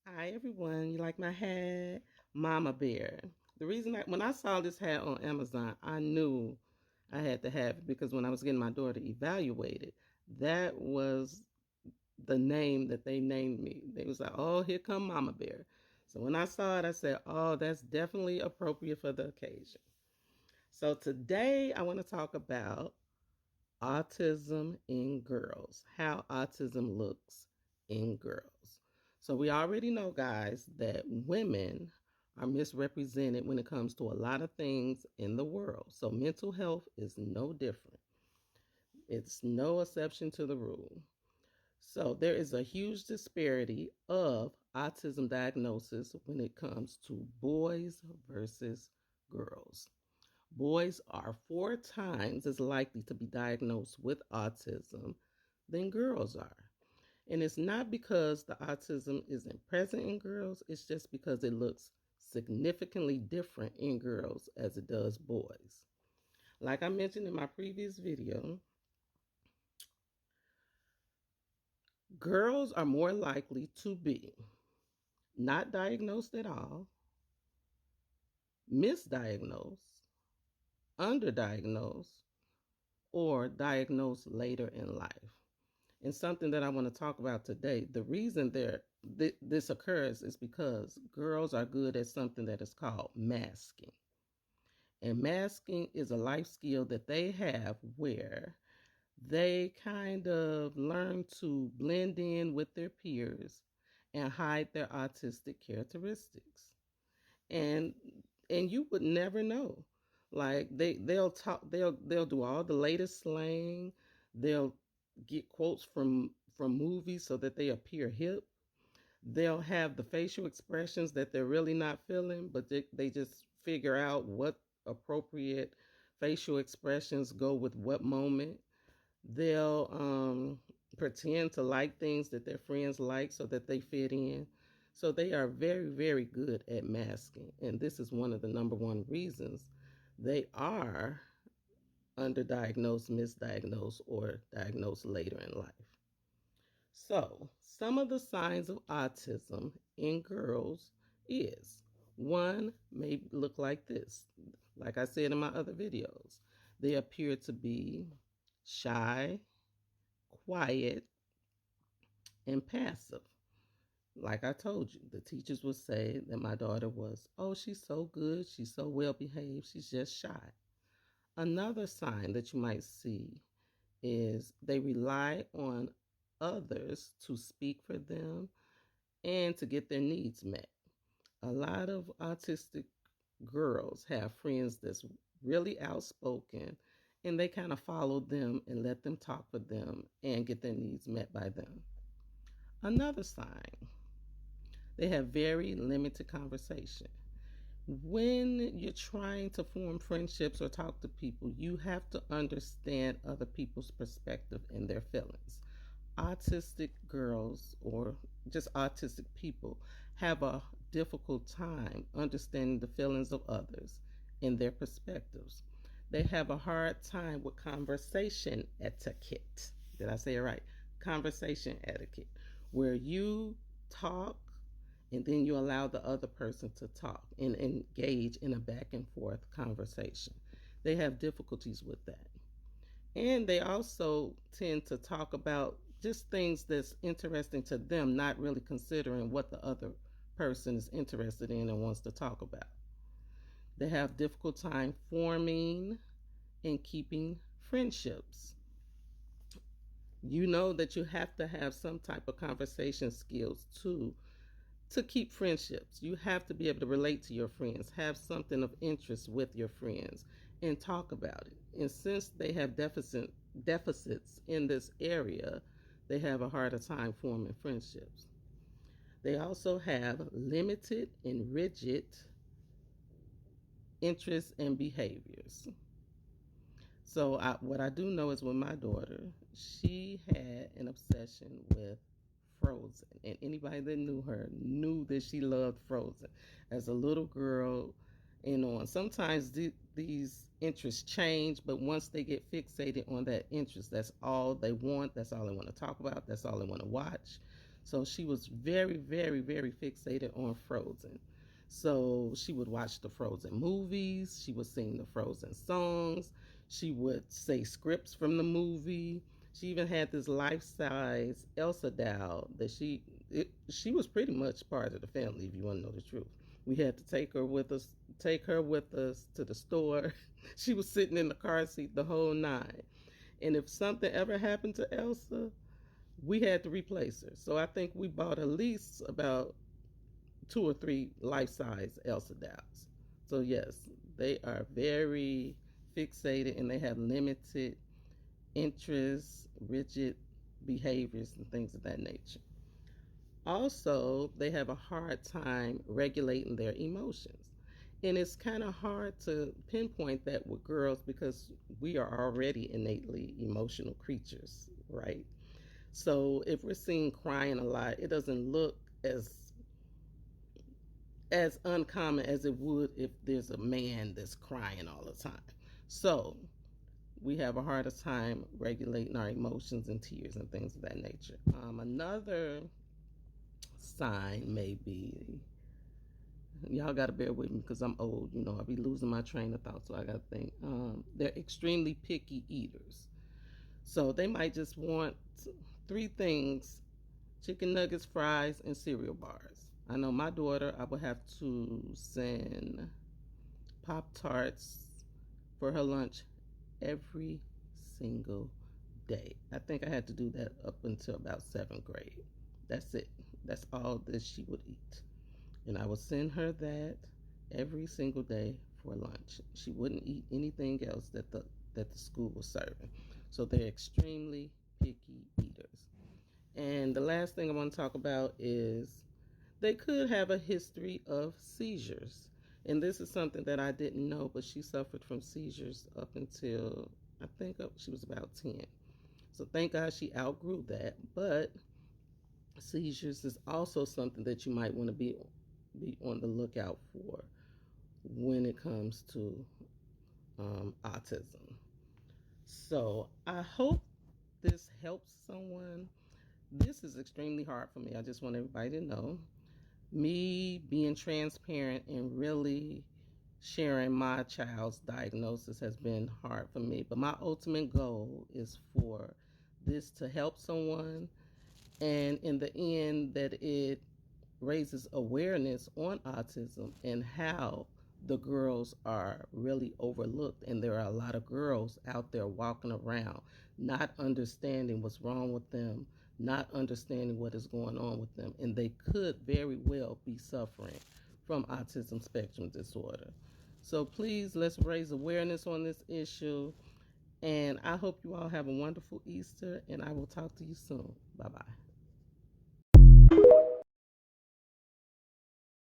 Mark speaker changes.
Speaker 1: Hi everyone, you like my hat? Mama Bear. The reason when I saw this hat on Amazon, I knew I had to have it because when I was getting my daughter evaluated, that was the name that they named me. They was like, "Oh, here come Mama Bear." So when I saw it, I said, "Oh, that's definitely appropriate for the occasion." So today I want to talk about autism in girls, how autism looks in girls. So, we already know, guys, that women are misrepresented when it comes to a lot of things in the world. So, mental health is no different, it's no exception to the rule. So, there is a huge disparity of autism diagnosis when it comes to boys versus girls. Boys are 4 times as likely to be diagnosed with autism than girls are. And it's not because the autism isn't present in girls, it's just because it looks significantly different in girls as it does boys. Like I mentioned in my previous video, girls are more likely to be not diagnosed at all, misdiagnosed, underdiagnosed, or diagnosed later in life. And something that I want to talk about today, the reason this occurs is because girls are good at something that is called masking. And masking is a life skill that they have where they kind of learn to blend in with their peers and hide their autistic characteristics. And you would never know. Like they'll talk they'll do all the latest slang. They'll get quotes from movies so that they appear hip. They'll have the facial expressions that they're really not feeling, but they just figure out what appropriate facial expressions go with what moment. They'll pretend to like things that their friends like so that they fit in. So they are very, very good at masking. And this is one of the number one reasons they are underdiagnosed, misdiagnosed, or diagnosed later in life. So, some of the signs of autism in girls is one may look like this. Like I said in my other videos, they appear to be shy, quiet, and passive. Like I told you, the teachers would say that my daughter was, oh, she's so good, she's so well behaved, she's just shy. Another sign that you might see is they rely on others to speak for them and to get their needs met. A lot of autistic girls have friends that's really outspoken and they kind of follow them and let them talk for them and get their needs met by them. Another sign, they have very limited conversation. When you're trying to form friendships or talk to people, you have to understand other people's perspective and their feelings. Autistic girls or just autistic people have a difficult time understanding the feelings of others and their perspectives. They have a hard time with conversation etiquette. Did I say it right? Conversation etiquette, where you talk and then you allow the other person to talk and engage in a back and forth conversation. They have difficulties with that. And they also tend to talk about just things that's interesting to them, not really considering what the other person is interested in and wants to talk about. They have difficult time forming and keeping friendships. You know that you have to have some type of conversation skills too to keep friendships. You have to be able to relate to your friends, have something of interest with your friends, and talk about it. And since they have deficits in this area, they have a harder time forming friendships. They also have limited and rigid interests and behaviors. So, what I do know is with my daughter, she had an obsession with Frozen, and anybody that knew her knew that she loved Frozen. As a little girl, and sometimes these interests change, but once they get fixated on that interest, that's all they want. That's all they want to talk about. That's all they want to watch. So she was very, very, very fixated on Frozen. So she would watch the Frozen movies, she would sing the Frozen songs, she would say scripts from the movie. She even had this life-size Elsa doll that she was pretty much part of the family, if you want to know the truth. We had to take her with us to the store. She was sitting in the car seat the whole nine. And if something ever happened to Elsa, we had to replace her. So I think we bought at least about two or three life-size Elsa dolls. So yes, they are very fixated and they have limited interests, rigid behaviors, and things of that nature. Also, they have a hard time regulating their emotions. And it's kind of hard to pinpoint that with girls because we are already innately emotional creatures, right? So if we're seeing crying a lot, it doesn't look as uncommon as it would if there's a man that's crying all the time. So we have a harder time regulating our emotions and tears and things of that nature. Another sign may be, y'all got to bear with me because I'm old, I'll be losing my train of thought, so I got to think. They're extremely picky eaters. So they might just want three things: chicken nuggets, fries, and cereal bars. I know my daughter, I would have to send Pop Tarts for her lunch every single day. I think I had to do that up until about seventh grade. That's it. That's all that she would eat. And I would send her that every single day for lunch. She wouldn't eat anything else that the school was serving. So they're extremely picky eaters. And the last thing I want to talk about is they could have a history of seizures. And this is something that I didn't know, but she suffered from seizures up until I think she was about 10. So thank God she outgrew that. But seizures is also something that you might want to be on the lookout for when it comes to autism. So I hope this helps someone. This is extremely hard for me. I just want everybody to know. Me being transparent and really sharing my child's diagnosis has been hard for me. But my ultimate goal is for this to help someone, and in the end, that it raises awareness on autism and how the girls are really overlooked. And there are a lot of girls out there walking around not understanding what's wrong with them, not understanding what is going on with them, and they could very well be suffering from autism spectrum disorder. So please, let's raise awareness on this issue, and I hope you all have a wonderful Easter, and I will talk to you soon. Bye bye.